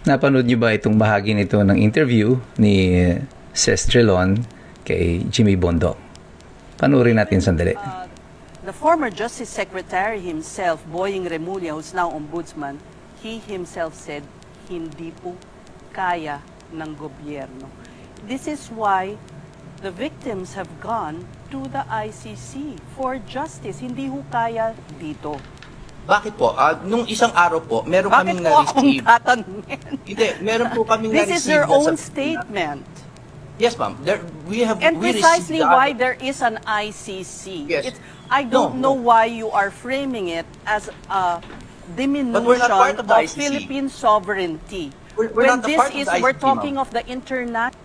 Napanood niyo ba itong bahagi nito ng interview ni Sestrelon kay Jimmy Bondoc? Panoorin natin sandali. The former Justice Secretary himself, Boying Remulla, who's now ombudsman, he himself said, hindi po kaya ng gobyerno. This is why the victims have gone to the ICC for justice. Hindi ho kaya dito. Bakit po? Nung isang araw po, meron Bakit kaming po akong na-receive. tatanungin? Hindi, meron po kaming This na-receive. is their na own sa- statement. Yes, ma'am. And precisely why there is an ICC. Yes. I don't know No. why you are framing it as a diminution But we're not part of the ICC. Philippine sovereignty. We're when not the this part of is, the we're ICC, talking ma'am. of the international.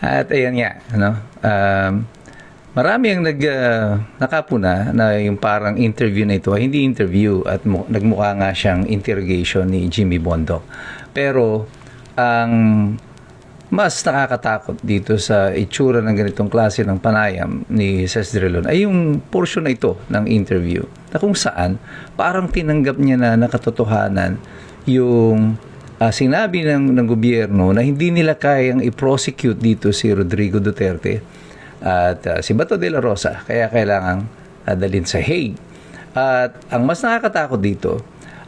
At ayan nga, marami ang nakapuna na yung parang interview na ito ay hindi interview at nagmukha nga siyang interrogation ni Jimmy Bondoc. Pero ang mas nakakatakot dito sa itsura ng ganitong klase ng panayam ni Sestrelon ay yung portion na ito ng interview na kung saan parang tinanggap niya na nakatotohanan yung sinabi ng gobyerno na hindi nila kayang i-prosecute dito si Rodrigo Duterte at si Bato de la Rosa, kaya kailangang dalhin sa Hague. At ang mas nakakatakot dito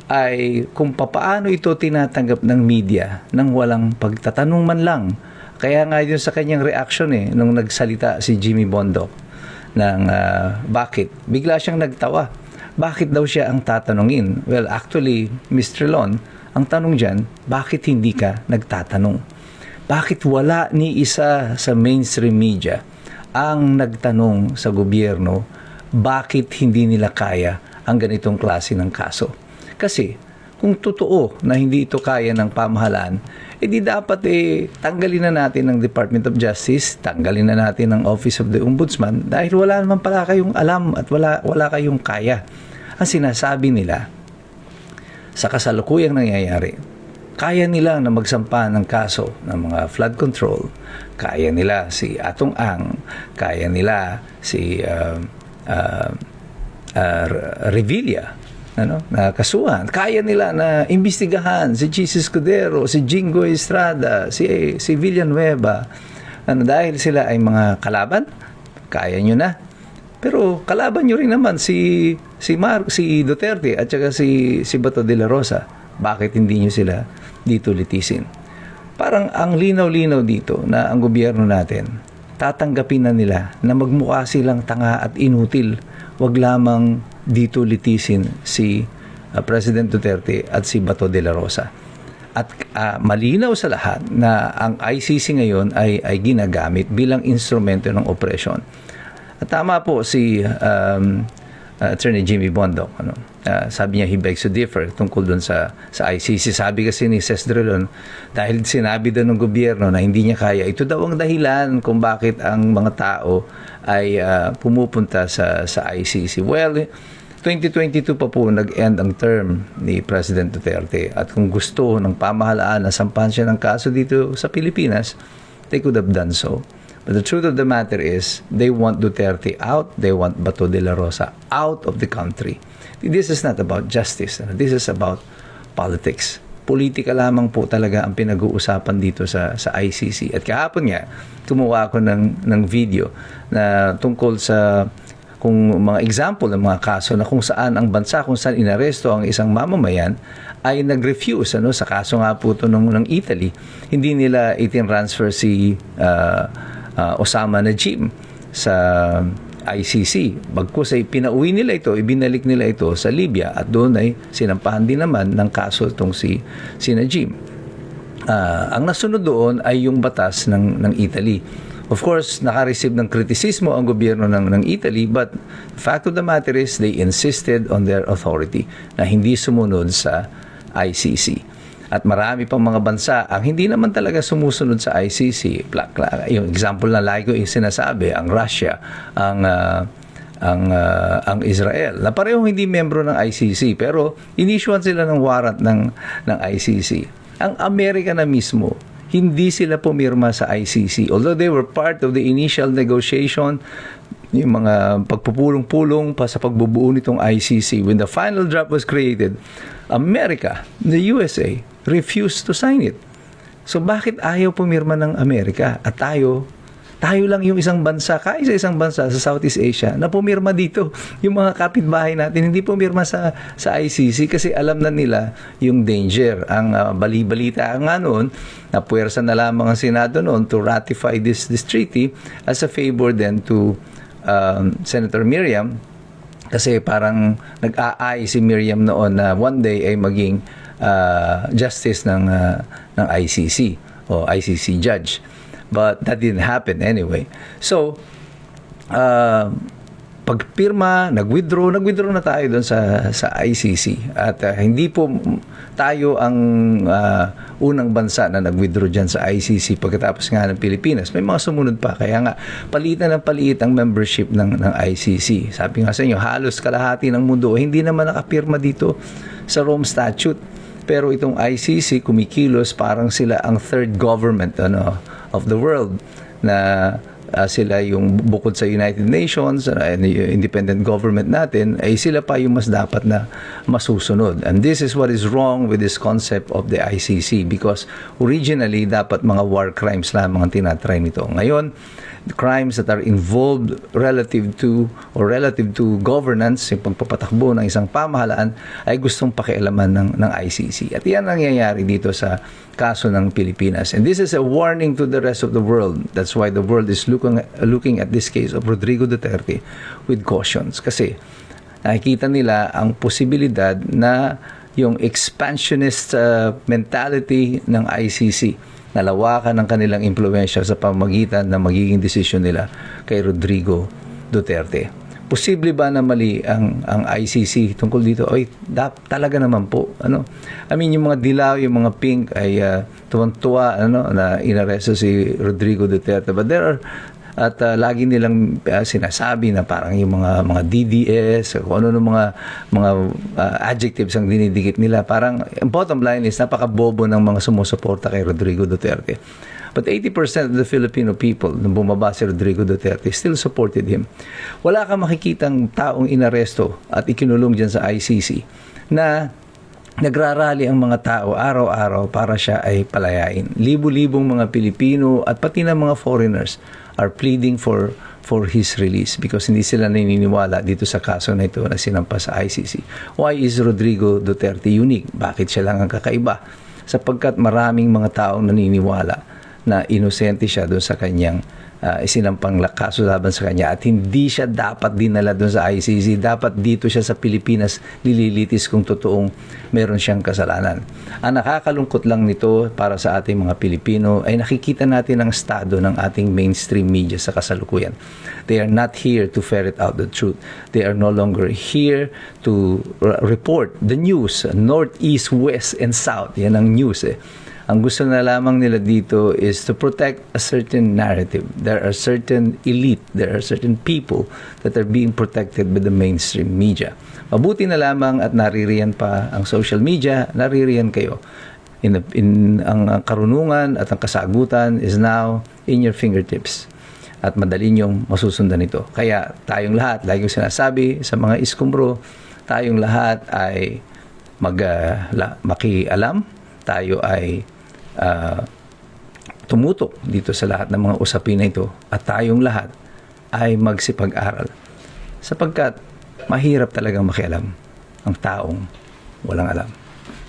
ay kung papaano ito tinatanggap ng media nang walang pagtatanong man lang. Kaya nga yun sa kanyang reaction nung nagsalita si Jimmy Bondoc ng bakit, bigla siyang nagtawa. Bakit daw siya ang tatanungin? Well, actually, Mr. Lon, ang tanong dyan, bakit hindi ka nagtatanong? Bakit wala ni isa sa mainstream media ang nagtanong sa gobyerno, bakit hindi nila kaya ang ganitong klase ng kaso? Kasi kung totoo na hindi ito kaya ng pamahalaan, di dapat tanggalin na natin ng Department of Justice, tanggalin na natin ng Office of the Ombudsman dahil wala naman pala kayong alam at wala kayong kaya. Ang sinasabi nila sa kasalukuyang nangyayari, kaya nila na magsampa ng kaso ng mga flood control, kaya nila si Atong Ang, kaya nila si Revilla, na kasuhan, kaya nila na imbestigahan si Jesus Escudero, si Jingo Estrada, si Villanueva, dahil sila ay mga kalaban, kaya nyo na. Pero kalaban nyo rin naman si Duterte at saka si Bato de la Rosa. Bakit hindi nyo sila dito litisin? Parang ang linaw-linaw dito na ang gobyerno natin, tatanggapin na nila na magmukha silang tanga at inutil. Wag lamang dito litisin si President Duterte at si Bato de la Rosa. At malinaw sa lahat na ang ICC ngayon ay ginagamit bilang instrumento ng opresyon. At tama po si Attorney Jimmy Bondoc. Sabi niya he begs to differ tungkol dun sa ICC. Sabi kasi ni Sestrelon, dahil sinabi daw ng gobyerno na hindi niya kaya, ito daw ang dahilan kung bakit ang mga tao ay pumupunta sa ICC. Well, 2022 pa po nag-end ang term ni President Duterte at kung gusto ng pamahalaan na sampahan siya ng kaso dito sa Pilipinas, they could have done so. But the truth of the matter is, they want Duterte out, they want Bato de la Rosa out of the country. This is not about justice. This is about politics. Politika lamang po talaga ang pinag-uusapan dito sa ICC. At kahapon nga, gumawa ako ng video na tungkol sa kung mga example ng mga kaso na kung saan ang bansa, kung saan inaresto ang isang mamamayan ay nag-refuse sa kaso nga po ito ng Italy. Hindi nila itinransfer si Osama Najim sa ICC. Bagkus ay pinauwi nila ito, ibinalik nila ito sa Libya at doon ay sinampahan din naman ng kaso itong si Najim. Ang nasunod doon ay yung batas ng Italy. Of course, naka-receive ng kritisismo ang gobyerno ng Italy, but the fact of the matter is they insisted on their authority na hindi sumunod sa ICC. At marami pang mga bansa ang hindi naman talaga sumusunod sa ICC. Yung example na lagi ko yung sinasabi, ang Russia, ang Israel, na parehong hindi membro ng ICC, pero inisyuan sila ng warrant ng ICC. Ang Amerika na mismo, hindi sila pumirma sa ICC. Although they were part of the initial negotiation, yung mga pagpupulong-pulong pa sa pagbubuo nitong ICC. When the final draft was created, America, the USA, refused to sign it. So bakit ayaw pumirma ng Amerika? At tayo lang yung isang bansa, kaisa-isang bansa sa Southeast Asia na pumirma dito. Yung mga kapitbahay natin hindi pumirma sa ICC kasi alam na nila yung danger. Ang bali-balita nga noon, na puwersa na lamang ang Senado noon to ratify this treaty as a favor then to Senator Miriam, kasi parang nag-aay si Miriam noon na one day ay maging justice ng ICC o ICC judge. But that didn't happen anyway. So, pagpirma, nag-withdraw na tayo doon sa ICC. At hindi po tayo ang unang bansa na nag-withdraw dyan sa ICC pagkatapos nga ng Pilipinas. May mga sumunod pa. Kaya nga, palitan ng palit ang membership ng ICC. Sabi nga sa inyo, halos kalahati ng mundo hindi naman nakapirma dito sa Rome Statute. Pero itong ICC kumikilos parang sila ang third government of the world, na sila yung bukod sa United Nations, independent government natin, ay sila pa yung mas dapat na masusunod. And this is what is wrong with this concept of the ICC, because originally dapat mga war crimes lamang ang tinatry nito. Ngayon, the crimes that are involved relative to governance, yung pagpapatakbo ng isang pamahalaan, ay gustong pakialaman ng ICC. At yan ang nangyayari dito sa kaso ng Pilipinas. And this is a warning to the rest of the world. That's why the world is looking at this case of Rodrigo Duterte with cautions. Kasi nakikita nila ang posibilidad na yung expansionist mentality ng ICC, nalawakan ng kanilang impluwensya sa pamamagitan ng magiging desisyon nila kay Rodrigo Duterte. Posible ba na mali ang ICC tungkol dito? Ay, talaga naman po. Yung mga dilaw, yung mga pink ay tuwang-tuwa na inaresto si Rodrigo Duterte. But there are, lagi nilang sinasabi na parang yung mga DDS, kung ano mga adjectives ang dinidikit nila. Parang, bottom line is, napakabobo ng mga sumusuporta kay Rodrigo Duterte. But 80% of the Filipino people, nung bumaba si Rodrigo Duterte, still supported him. Wala kang makikitang taong inaresto at ikinulong dyan sa ICC na nagrarally ang mga tao araw-araw para siya ay palayain. Libo-libong mga Pilipino at pati na mga foreigners are pleading for his release because hindi sila naniniwala dito sa kaso na ito na sinampa sa ICC. Why is Rodrigo Duterte unique? Bakit siya lang ang kakaiba? Sapagkat maraming mga taong naniniwala na inosente siya doon sa kanyang isinampang kaso laban sa kanya at hindi siya dapat dinala doon sa ICC. Dapat dito siya sa Pilipinas nililitis kung totoong meron siyang kasalanan. Ang nakakalungkot lang nito para sa ating mga Pilipino ay nakikita natin ang estado ng ating mainstream media sa kasalukuyan. They are not here to ferret out the truth. They are no longer here to report the news, north, east, west, and south. Yan ang news Ang gusto na lamang nila dito is to protect a certain narrative. There are certain elite, there are certain people that are being protected by the mainstream media. Mabuti na lamang at naririyan pa ang social media, naririyan kayo. Ang karunungan at ang kasagutan is now in your fingertips. At madali niyong masusundan ito. Kaya tayong lahat, lagi kong sinasabi sa mga iskumbro, tayong lahat ay makialam, tayo ay tumutok dito sa lahat ng mga usapin na ito at tayong lahat ay magsipag-aral sapagkat mahirap talagang makialam ang taong walang alam.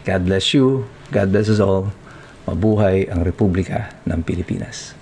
God bless you. God bless us all. Mabuhay ang Republika ng Pilipinas.